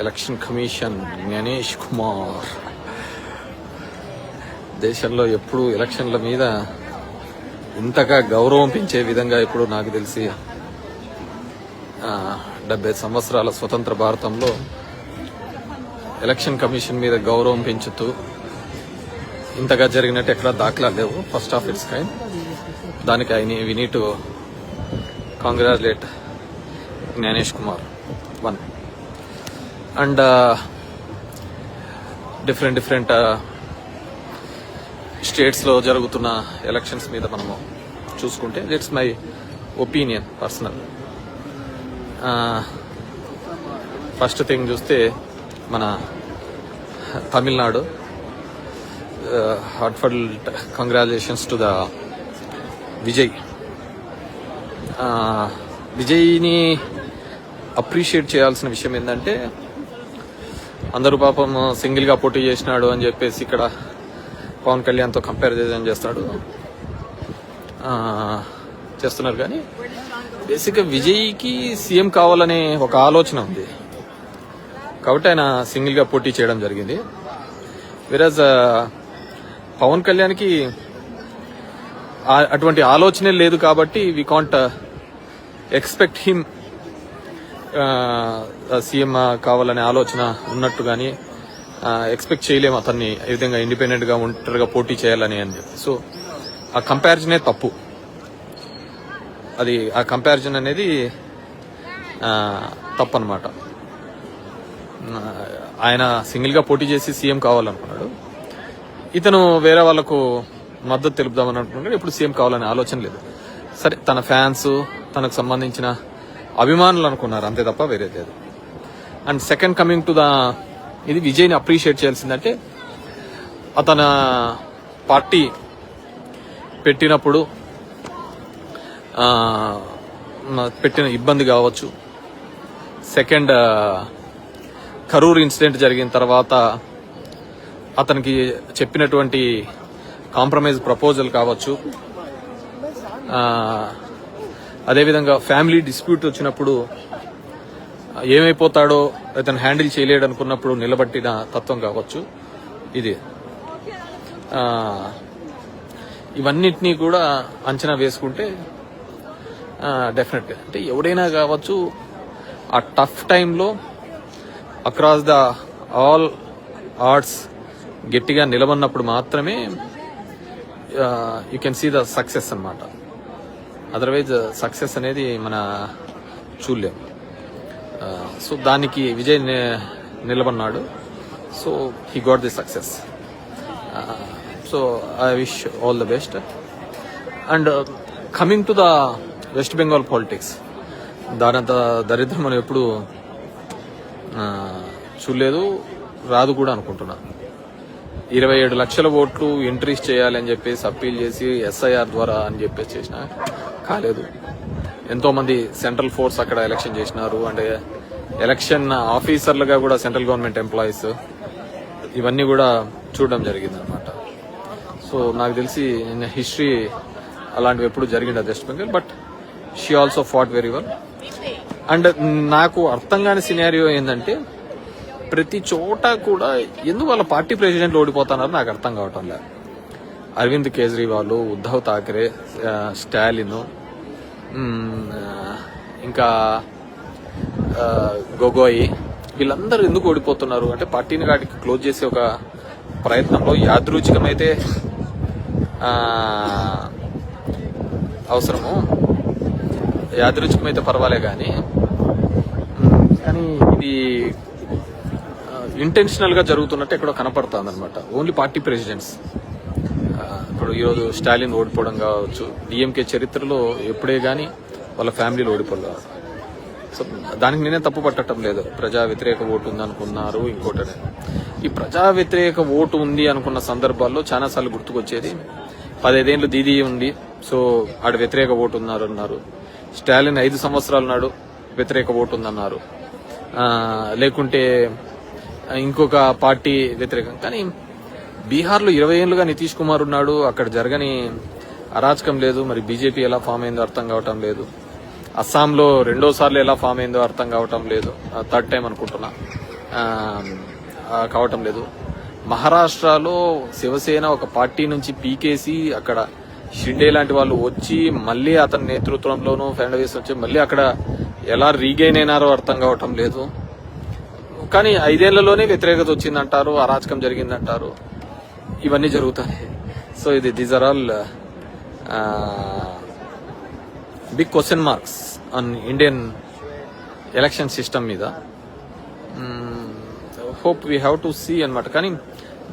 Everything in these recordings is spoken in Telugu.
ఎలక్షన్ కమిషన్ జ్ఞానేష్ కుమార్ దేశంలో ఎప్పుడు ఎలక్షన్ల మీద ఇంతగా గౌరవం పెంచే విధంగా ఇప్పుడు నాకు తెలిసి 70 సంవత్సరాల స్వతంత్ర భారతంలో ఎలక్షన్ కమిషన్ మీద గౌరవం పెంచుతూ ఇంతగా జరిగినట్టు ఎక్కడ దాఖలాలు లేవు. First of its kind. దానికి we need to congratulate Gyanesh Kumar one. And different స్టేట్స్లో జరుగుతున్న ఎలక్షన్స్ మీద మనము చూసుకుంటే it's my opinion personal. First thing చూస్తే మన Tamil Nadu, heartful congratulations to the విజయ్ని అప్రిషియేట్ చేయాల్సిన విషయం ఏంటంటే, అందరూ పాపం సింగిల్గా పోటీ చేసినాడు అని చెప్పేసి ఇక్కడ పవన్ కళ్యాణ్తో కంపారిజన్ చేస్తున్నారు. కానీ బేసిక్గా విజయ్కి సీఎం కావాలనే ఒక ఆలోచన ఉంది కాబట్టి ఆయన సింగిల్గా పోటీ చేయడం జరిగింది. వెరాజ్ పవన్ కళ్యాణ్కి అటువంటి ఆలోచనే లేదు కాబట్టి we can't expect him CM కావాలనే ఆలోచన ఉన్నట్టు కానీ ఎక్స్పెక్ట్ చేయలేము అతన్ని ఈ విధంగా ఇండిపెండెంట్ గా ఒంటరిగా పోటీ చేయాలని అని చెప్పి. సో ఆ కంపారిజనే తప్పు. అది ఆ కంపారిజన్ అనేది తప్పు అనమాట. ఆయన సింగిల్ గా పోటీ చేసి సీఎం కావాలనుకున్నాడు. ఇతను వేరే వాళ్లకు మద్దతు తెలుపుదామని అనుకున్నాడు. ఇప్పుడు సీఎం కావాలనే ఆలోచన లేదు. సరే, తన ఫ్యాన్స్, తనకు సంబంధించిన అభిమానులు అనుకున్నారు, అంతే తప్ప వేరే లేదు. And second coming to the ఇది విజయ్ని అప్రిషియేట్ చేయాల్సిందంటే, అతన పార్టీ పెట్టినప్పుడు పెట్టిన ఇబ్బంది కావచ్చు, సెకండ్ కరూర్ ఇన్సిడెంట్ జరిగిన తర్వాత అతనికి చెప్పినటువంటి కాంప్రమైజ్ ప్రపోజల్ కావచ్చు, అదేవిధంగా ఫ్యామిలీ డిస్ప్యూట్ వచ్చినప్పుడు ఏమైపోతాడో అతను హ్యాండిల్ చేయలేడు అనుకున్నప్పుడు నిలబట్టిన తత్వం కావచ్చు. ఇది ఇవన్నిటినీ కూడా అంచనా వేసుకుంటే డెఫినెట్గా అంటే ఎవడైనా కావచ్చు ఆ టఫ్ టైంలో అక్రాస్ ద ఆల్ ఆర్ట్స్ గట్టిగా నిలబడినప్పుడు మాత్రమే you can see the success అన్నమాట. అదర్వైజ్ సక్సెస్ అనేది మన చూడలేము. సో దానికి విజయ్ నిలబడినాడు. So he got the success. So I wish all the best. And coming to the West Bengal politics, దానంత దరిద్రం మనం ఎప్పుడు చూడలేదు, రాదు కూడా అనుకుంటున్నా. 27 లక్షల ఓట్లు ఎంట్రీస్ చేయాలని చెప్పేసి అప్పీల్ చేసి ఎస్ఐఆర్ ద్వారా అని చెప్పేసి చేసిన కాలేదు. ఎంతో మంది సెంట్రల్ ఫోర్స్ అక్కడ ఎలక్షన్ చేసినారు. అంటే ఎలక్షన్ ఆఫీసర్లుగా కూడా సెంట్రల్ గవర్నమెంట్ ఎంప్లాయీస్, ఇవన్నీ కూడా చూడడం జరిగింది అనమాట. సో నాకు తెలిసి హిస్టరీ అలాంటివి ఎప్పుడు జరిగింది West Bengal. But she also fought very well. And నాకు అర్థం కాని సినారియో ఏంటంటే, ప్రతి చోట కూడా ఎందుకు వాళ్ళ పార్టీ ప్రెసిడెంట్లు ఓడిపోతున్నారు నాకు అర్థం కావటం లేదు. అరవింద్ కేజ్రీవాల్, ఉద్ధవ్ ఠాకరే, స్టాలిన్, ఇంకా గొగోయ్, వీళ్ళందరూ ఎందుకు ఓడిపోతున్నారు అంటే, పార్టీని వాటికి క్లోజ్ చేసే ఒక ప్రయత్నంలో యాదృచ్ఛికమైతే అవసరము, యాదృచ్ఛికమైతే పర్వాలే కానీ ఇది ఇంటెన్షనల్ గా జరుగుతున్నట్టు ఎక్కడో కనపడుతుంది అనమాట. Only party presidents. ఇప్పుడు ఈరోజు స్టాలిన్ ఓడిపోవడం కావచ్చు, డిఎంకే చరిత్రలో ఎప్పుడే గానీ వాళ్ళ ఫ్యామిలీలు ఓడిపోలేదు. సో దానికి నేనే తప్పు పట్టడం లేదు. ప్రజా వ్యతిరేక ఓటు ఉంది అనుకున్నారు, ఇంకోటి ఈ ప్రజా వ్యతిరేక ఓటు ఉంది అనుకున్న సందర్భాల్లో చాలా సార్లు గుర్తుకొచ్చేది 15 ఏళ్ళు దీదీ ఉంది, సో ఆడ వ్యతిరేక ఓటు అన్నారు. స్టాలిన్ 5 సంవత్సరాలు నాడు వ్యతిరేక ఓటు ఉందన్నారు. లేకుంటే ఇంకొక పార్టీ వ్యతిరేకం. కానీ బీహార్లో 20 ఏళ్లుగా నితీష్ కుమార్ ఉన్నాడు, అక్కడ జరగని అరాచకం లేదు. మరి బీజేపీ ఎలా ఫామ్ అయిందో అర్థం కావటం లేదు. అస్సాంలో 2వ సార్లు ఎలా ఫామ్ అయిందో అర్థం కావటం లేదు, 3rd టైం అనుకుంటున్నా. కావటం లేదు. మహారాష్ట్రలో శివసేన ఒక పార్టీ నుంచి పీకేసి అక్కడ షిండే లాంటి వాళ్ళు వచ్చి మళ్ళీ అతని నేతృత్వంలోనూ ఫడ్నవీస్ వచ్చి మళ్ళీ అక్కడ ఎలా రీగైన్ అయినారో అర్థం కావటం లేదు. కానీ 5 ఏళ్లలోనే వ్యతిరేకత వచ్చిందంటారు, అరాచకం జరిగిందంటారు, ఇవన్నీ జరుగుతాయి. So these are all big question marks on Indian election system మీద. Hope we have to see అన్నమాట. కానీ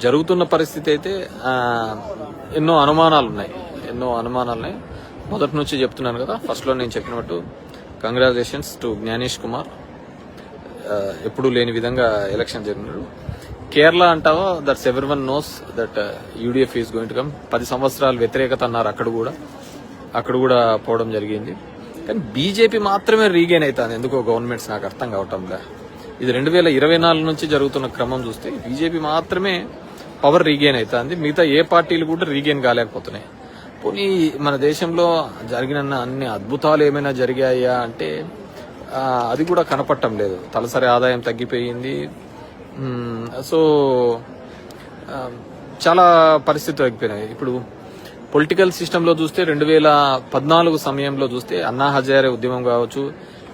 జరుగుతున్న పరిస్థితి అయితే ఎన్నో అనుమానాలు ఉన్నాయి. మొదటి నుంచి చెప్తున్నాను కదా, ఫస్ట్లో నేను చెప్పినట్టు కంగ్రాచులేషన్స్ టు జ్ఞానేష్ కుమార్. ఎప్పుడూ లేని విధంగా ఎలక్షన్ జరిగినాడు. కేరళ అంటావా, దట్స్ ఎవరి one knows that UDF is going to come. 10 సంవత్సరాలు వ్యతిరేకత అన్నారు, అక్కడ కూడా పోవడం జరిగింది. కానీ బీజేపీ మాత్రమే రీగైన్ అవుతుంది ఎందుకో గవర్నమెంట్స్, నాకు అర్థం కావటంలే. ఇది 2024 నుంచి జరుగుతున్న క్రమం చూస్తే బీజేపీ మాత్రమే పవర్ రీగైన్ అవుతుంది, మిగతా ఏ పార్టీలు కూడా రీగైన్ కాలేకపోతున్నాయి. పోనీ మన దేశంలో జరిగిన అన్ని అద్భుతాలు ఏమైనా జరిగాయా అంటే అది కూడా కనపడటం లేదు. తలసరి ఆదాయం తగ్గిపోయింది. సో చాలా పరిస్థితులు తగ్గిపోయినాయి. ఇప్పుడు పొలిటికల్ సిస్టంలో చూస్తే 2014 సమయంలో చూస్తే అన్నా హజారే ఉద్యమం కావచ్చు,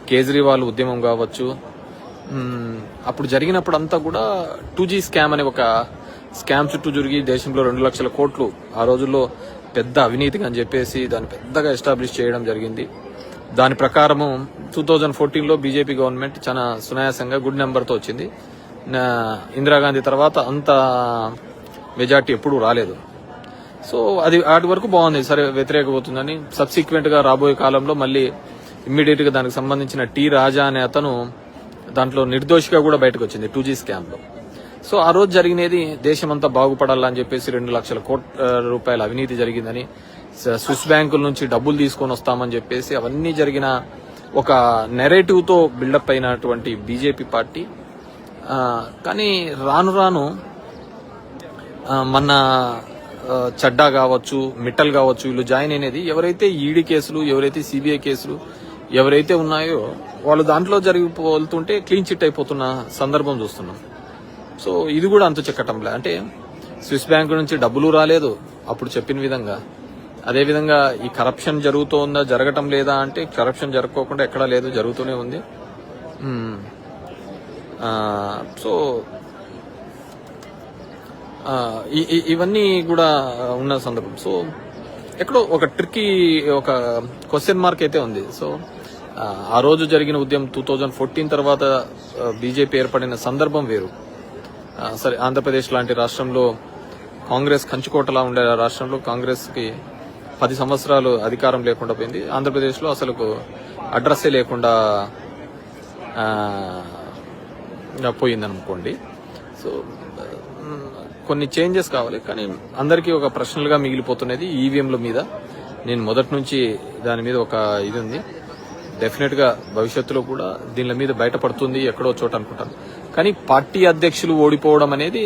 కేజ్రీవాల్ ఉద్యమం కావచ్చు, అప్పుడు జరిగినప్పుడు అంతా కూడా 2G స్కామ్ అనే ఒక స్కామ్ చుట్టూ జరిగి దేశంలో 2 లక్షల కోట్లు ఆ రోజుల్లో పెద్ద అవినీతిగా అని చెప్పేసి దాన్ని పెద్దగా ఎస్టాబ్లిష్ చేయడం జరిగింది. దాని ప్రకారము 2014లో బీజేపీ గవర్నమెంట్ చాలా సునాయాసంగా గుడ్ నెంబర్తో వచ్చింది. ఇందిరాగాంధీ తర్వాత అంత మెజార్టీ ఎప్పుడూ రాలేదు. సో అది వాటి వరకు బాగుంది, సరే వ్యతిరేకపోతుందని. సబ్సిక్వెంట్ గా రాబోయే కాలంలో మళ్ళీ ఇమ్మీడియట్ గా దానికి సంబంధించిన టీ రాజా అనే అతను దాంట్లో నిర్దోషిగా కూడా బయటకు వచ్చింది 2G స్కామ్ లో. సో ఆ రోజు జరిగినది దేశమంతా బాగుపడాలని చెప్పేసి 2 లక్షల కోట్ల రూపాయల అవినీతి జరిగిందని, స్విస్ బ్యాంకుల నుంచి డబ్బులు తీసుకొని వస్తామని చెప్పేసి అవన్నీ జరిగిన ఒక నెరేటివ్ తో బిల్డప్ అయినటువంటి బీజేపీ పార్టీ. కానీ రాను మన చడ్డా కావచ్చు, మిట్టల్ కావచ్చు, వీళ్ళు జాయిన్ అయినది ఎవరైతే ఈడీ కేసులు, ఎవరైతే సిబిఐ కేసులు ఎవరైతే ఉన్నాయో వాళ్ళు దాంట్లో జరిగిపోతుంటే క్లీన్ చిట్ అయిపోతున్న సందర్భం చూస్తున్నాం. సో ఇది కూడా అంతు చెక్కటంలే. అంటే స్విస్ బ్యాంక్ నుంచి డబ్బులు రాలేదు అప్పుడు చెప్పిన విధంగా. అదేవిధంగా ఈ కరప్షన్ జరుగుతోందా, జరగటం లేదా అంటే కరప్షన్ జరగకోకుండా ఎక్కడా లేదు, జరుగుతూనే ఉంది. సో ఇవన్నీ కూడా ఉన్న సందర్భం. సో ఎక్కడో ఒక ట్రిక్కీ ఒక క్వశ్చన్ మార్క్ అయితే ఉంది. సో ఆ రోజు జరిగిన ఉద్యమం 2014 తర్వాత బీజేపీ ఏర్పడిన సందర్భం వేరు. సరే, ఆంధ్రప్రదేశ్ లాంటి రాష్ట్రంలో కాంగ్రెస్ కంచుకోటలా ఉండే రాష్ట్రంలో కాంగ్రెస్ కి 10 సంవత్సరాలు అధికారం లేకుండా పోయింది. ఆంధ్రప్రదేశ్ లో అసలు అడ్రస్సే లేకుండా పోయిందనుకోండి. సో కొన్ని చేంజెస్ కావాలి. కానీ అందరికీ ఒక ప్రశ్నలుగా మిగిలిపోతున్నది ఈవీఎంల మీద. నేను మొదటి నుంచి దాని మీద ఒక ఇది ఉంది. డెఫినెట్ గా భవిష్యత్తులో కూడా దీని మీద బయటపడుతుంది ఎక్కడో చోట అనుకుంటాను. కానీ పార్టీ అధ్యక్షులు ఓడిపోవడం అనేది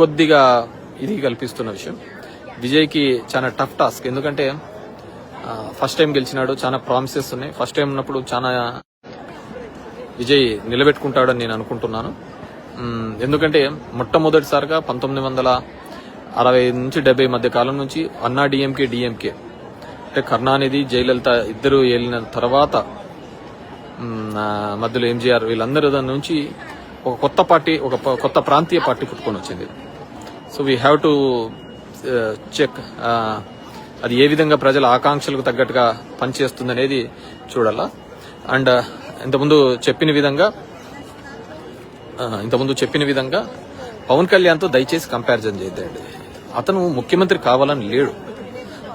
కొద్దిగా ఇది కల్పిస్తున్న విషయం. విజయ్కి చాలా టఫ్ టాస్క్. ఎందుకంటే ఫస్ట్ టైం గెలిచినాడు, చాలా ప్రామిసెస్ ఉన్నాయి. ఫస్ట్ టైం ఉన్నప్పుడు చాలా విజయ్ నిలబెట్టుకుంటాడని నేను అనుకుంటున్నాను. ఎందుకంటే మొట్టమొదటిసారిగా 1960 నుంచి 70 మధ్య కాలం నుంచి అన్నా డిఎంకే అంటే కరుణానిధి, జయలలిత ఇద్దరు ఏలిన తర్వాత మధ్యలో ఎంజీఆర్ వీళ్ళందరి దాని నుంచి ఒక కొత్త పార్టీ, ఒక కొత్త ప్రాంతీయ పార్టీ పుట్టుకొని వచ్చింది. So we have to check అది ఏ విధంగా ప్రజల ఆకాంక్షలకు తగ్గట్టుగా పనిచేస్తుంది అనేది చూడాలా. అండ్ ఇంతకుముందు చెప్పిన విధంగా పవన్ కళ్యాణ్తో దయచేసి కంపారిజన్ చేయద్దండి. అతను ముఖ్యమంత్రి కావాలని లేడు.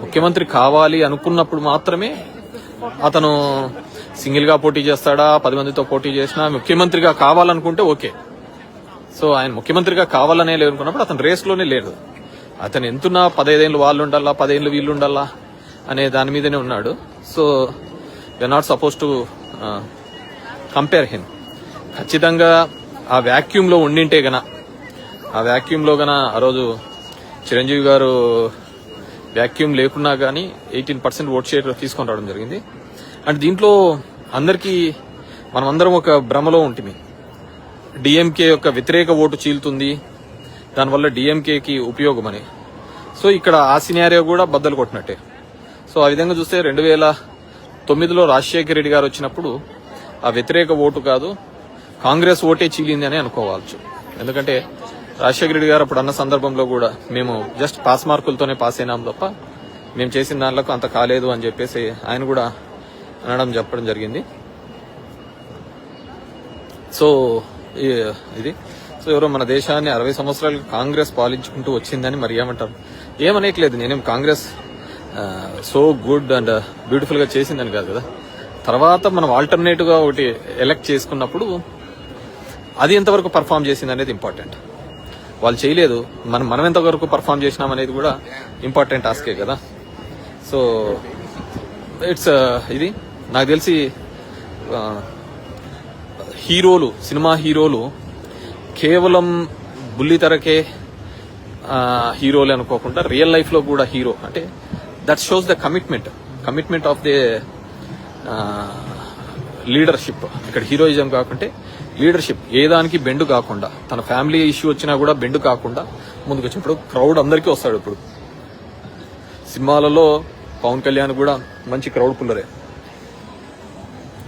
ముఖ్యమంత్రి కావాలి అనుకున్నప్పుడు మాత్రమే అతను సింగిల్ గా పోటీ చేస్తాడా, 10 మందితో పోటీ చేసినా ముఖ్యమంత్రిగా కావాలనుకుంటే ఓకే. సో ఆయన ముఖ్యమంత్రిగా కావాలనే లేదనుకున్నప్పుడు అతను రేస్ లోనే లేదు. అతను ఎంతున్నా 15 ఏళ్ళు వాళ్ళు ఉండాలా, 10 ఏళ్ళు వీళ్ళు ఉండాలా అనే దాని మీదనే ఉన్నాడు. So we not suppose to compare him. ఖచ్చితంగా ఆ వ్యాక్యూమ్ లో ఉండింటే గన, ఆ రోజు చిరంజీవి గారు వ్యాక్యూమ్ లేకున్నా గానీ 18% ఓట్ షేర్ తీసుకొని రావడం జరిగింది. అండ్ దీంట్లో అందరికీ మనమందరం ఒక భ్రమలో ఉంటుంది. డిఎంకే యొక్క వ్యతిరేక ఓటు చీలుతుంది, దానివల్ల డిఎంకేకి ఉపయోగమని. సో ఇక్కడ ఆ సినారియో కూడా బద్దలు కొట్టినట్టే. సో ఆ విధంగా చూస్తే 2009లో రాజశేఖర రెడ్డి గారు వచ్చినప్పుడు ఆ వ్యతిరేక ఓటు కాదు, కాంగ్రెస్ ఓటే చీలింది అని అనుకోవచ్చు. ఎందుకంటే రాజశేఖర రెడ్డి గారు అప్పుడు అన్న సందర్భంలో కూడా మేము జస్ట్ పాస్ మార్కులతోనే పాస్ అయినాం తప్ప మేము చేసిన దానిలో అంత కాలేదు అని చెప్పేసి ఆయన కూడా చెప్పడం జరిగింది. సో ఇది సో ఎవరో మన దేశాన్ని 60 సంవత్సరాలు కాంగ్రెస్ పాలించుకుంటూ వచ్చిందని మరి ఏమంటారు? ఏమనేయట్లేదు, నేనేం Congress so good and beautiful గా చేసిందని కాదు కదా. తర్వాత మనం ఆల్టర్నేటివ్ గా ఒకటి ఎలక్ట్ చేసుకున్నప్పుడు అది ఎంతవరకు పర్ఫామ్ చేసింది అనేది ఇంపార్టెంట్. వాళ్ళు చేయలేదు, మనం ఎంతవరకు పర్ఫామ్ చేసినాం అనేది కూడా ఇంపార్టెంట్ టాస్కే కదా. సో ఇట్స్ ఇది నాకు తెలిసి హీరోలు, సినిమా హీరోలు కేవలం బుల్లితెరకే హీరోలు అనుకోకుండా రియల్ లైఫ్ లో కూడా హీరో అంటే that shows the commitment of the leadership. ఇక్కడ హీరోయిజం కాకుంటే లీడర్షిప్, ఏ దానికి బెండు కాకుండా, తన ఫ్యామిలీ ఇష్యూ వచ్చినా కూడా బెండు కాకుండా ముందుకు వచ్చినప్పుడు క్రౌడ్ అందరికీ వస్తాడు. ఇప్పుడు సినిమాలలో పవన్ కళ్యాణ్ కూడా మంచి క్రౌడ్ పుల్లరే,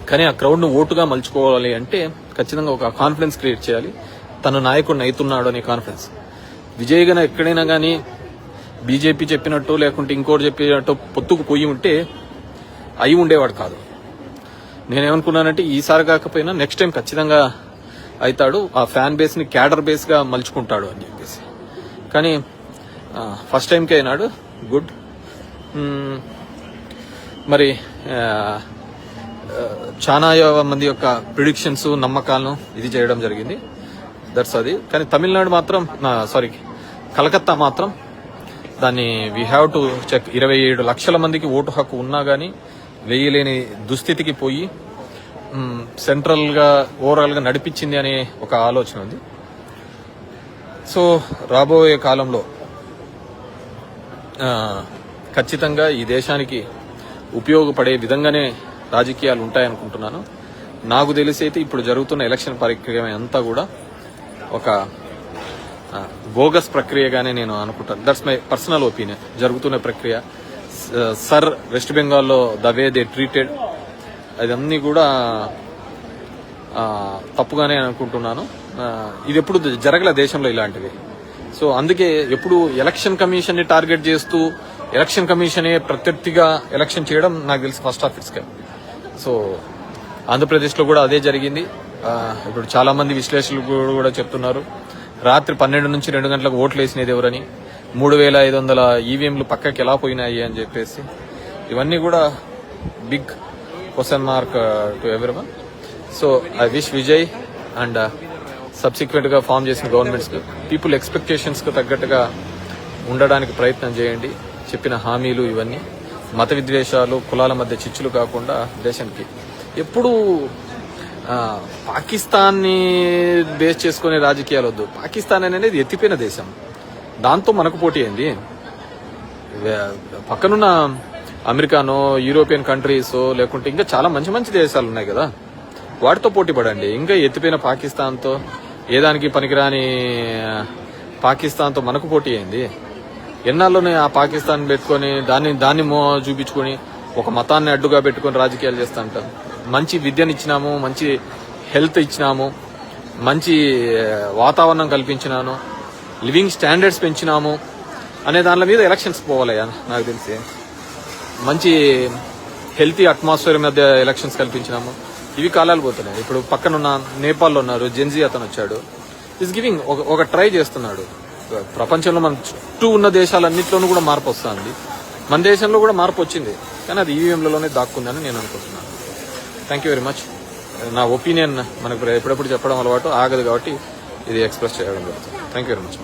కానీ ఆ క్రౌడ్ ను ఓటుగా మలుచుకోవాలి అంటే ఖచ్చితంగా ఒక కాన్ఫిడెన్స్ క్రియేట్ చేయాలి. తన నాయకుడిని అవుతున్నాడు అనే కాన్ఫిడెన్స్. విజయ్ గారు ఎక్కడైనా కానీ బీజేపీ చెప్పినట్టు లేకుంటే ఇంకోటి చెప్పినట్టు పొత్తుకు పోయి ఉంటే అయి ఉండేవాడు కాదు. నేనేమనుకున్నానంటే ఈసారి కాకపోయినా నెక్స్ట్ టైం ఖచ్చితంగా అవుతాడు, ఆ ఫ్యాన్ బేస్ ని క్యాడర్ బేస్ గా మలుచుకుంటాడు అని చెప్పేసి. కానీ ఫస్ట్ టైంకే అయినాడు, గుడ్. మరి చాలా మంది యొక్క ప్రిడిక్షన్స్, నమ్మకాలను ఇది చేయడం జరిగింది, దట్స్ అది. కానీ తమిళనాడు మాత్రం కలకత్తా మాత్రం దాన్ని వీ హ్యావ్ టు చెక్. 27 లక్షల మందికి ఓటు హక్కు ఉన్నా గానీ వేయలేని దుస్థితికి పోయి సెంట్రల్ గా ఓవరాల్ గా నడిపించింది అనే ఒక ఆలోచన ఉంది. సో రాబోయే కాలంలో ఖచ్చితంగా ఈ దేశానికి ఉపయోగపడే విధంగానే రాజకీయాలు ఉంటాయనుకుంటున్నాను. నాకు తెలిసి అయితే ఇప్పుడు జరుగుతున్న ఎలక్షన్ ప్రక్రియ అంతా కూడా ఒక బోగస్ ప్రక్రియగానే నేను అనుకుంటాను. That's my personal opinion. జరుగుతున్న ప్రక్రియ సర్ వెస్ట్ బెంగాల్లో ద వే దే ట్రీటెడ్, అదన్నీ కూడా తప్పుగానే అనుకుంటున్నాను. ఇది ఎప్పుడు జరగలే దేశంలో ఇలాంటివి. సో అందుకే ఎప్పుడు ఎలక్షన్ కమిషన్ ని టార్గెట్ చేస్తూ ఎలక్షన్ కమిషనే ప్రత్యర్థిగా ఎలక్షన్ చేయడం నాకు తెలిసి first of it's. So Andhra Pradesh లో కూడా అదే జరిగింది. ఇప్పుడు చాలా మంది విశ్లేషకులు కూడా చెప్తున్నారు రాత్రి 12 నుంచి 2 గంటలకు ఓట్లు వేసినది ఎవరని, 3500 ఈవీఎంలు పక్కకి ఎలా పోయినాయి అని చెప్పేసి. ఇవన్నీ కూడా big question mark to everyone. So I wish Vijay and subsequent గా ఫామ్ చేసిన గవర్నమెంట్స్ కు పీపుల్ ఎక్స్పెక్టేషన్స్ కు తగ్గట్టుగా ఉండడానికి ప్రయత్నం చేయండి. చెప్పిన హామీలు ఇవన్నీ మత విద్వేషాలు, కులాల మధ్య చిచ్చులు కాకుండా దేశానికి ఎప్పుడు పాకిస్తాన్ ని బేస్ చేసుకునే రాజకీయాలు వద్దు. పాకిస్తాన్ అనేది ఎత్తిపోయిన దేశం, దాంతో మనకు పోటీ అయింది. పక్కనున్న అమెరికానో, యూరోపియన్ కంట్రీస్ లేకుంటే ఇంకా చాలా మంచి మంచి దేశాలు ఉన్నాయి కదా, వాటితో పోటీ పడండి. ఇంకా ఎత్తిపోయిన పాకిస్తాన్తో, ఏదానికి పనికిరాని పాకిస్తాన్తో మనకు పోటీ అయింది. ఎన్నాళ్ళలోనే ఆ పాకిస్తాన్ పెట్టుకొని దాన్ని చూపించుకొని ఒక మతాన్ని అడ్డుగా పెట్టుకొని రాజకీయాలు చేస్తా ఉంటాం. మంచి విద్యనిచ్చినాము, మంచి హెల్త్ ఇచ్చినాము, మంచి వాతావరణం కల్పించినాను, లివింగ్ స్టాండర్డ్స్ పెంచినాము అనే దాని మీద ఎలక్షన్స్ పోవాలయ్యా. నాకు తెలిసి మంచి హెల్తీ అట్మాస్ఫియర్ మధ్య ఎలక్షన్స్ కల్పించినాము. ఇవి కాలాలు పోతున్నాయి. ఇప్పుడు పక్కనున్న నేపాల్లో ఉన్నారు, జెన్జీ అతను వచ్చాడు, ఈస్ గివింగ్ ఒక ట్రై చేస్తున్నాడు. ప్రపంచంలో మన చుట్టూ ఉన్న దేశాలన్నింటిలోనూ కూడా మార్పు వస్తుంది. మన దేశంలో కూడా మార్పు వచ్చింది, కానీ అది ఈవీఎంలలోనే దాక్కుందని నేను అనుకుంటున్నాను. Thank you very much. నా ఒపీనియన్ మనకు ఎప్పుడెప్పుడు చెప్పడం అలవాటు ఆగదు కాబట్టి ఇది ఎక్స్ప్రెస్ చేయడం జరుగుతుంది. Thank you very much.